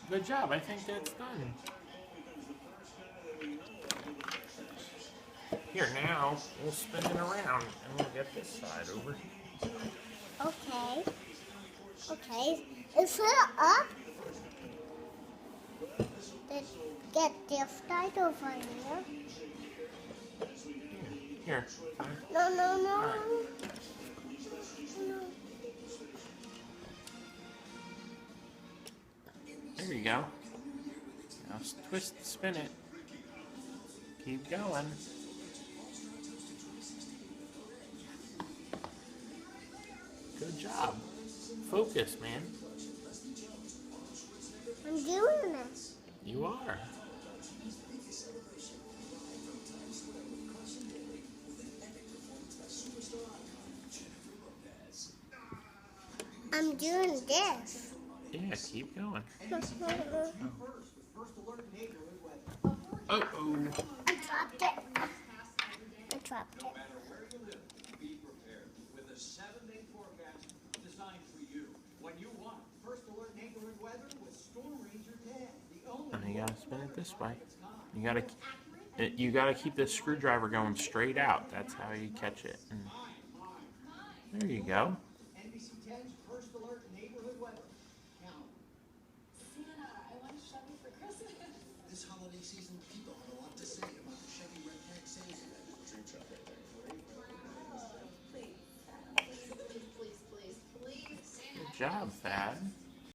Good job. I think that's done. Here, now we'll spin it around and we'll get this side over. Okay. Okay. Is it up? Let's get this side over here. Here. No, no, no. All right. No. There you go. Now twist, spin it. Keep going. Good job. Focus, man. I'm doing it. You are. I'm doing this. Yeah, keep going. I Uh-oh. dropped it. I dropped it. Be prepared with a 7-day forecast designed for you. When you want First Alert neighborhood weather with Storm Ranger 10. The only And you gotta spin it this way. You gotta keep this screwdriver going straight out. That's how you catch it. And there you go. NBC 10's First Alert neighborhood weather. Now, Santa, I want a Chevy for Christmas. This holiday season, people have a lot to say about the Chevy Red Tag sales event. Dream truck right there. Please, Santa, please, please, please, please, Santa. Good job, Thad.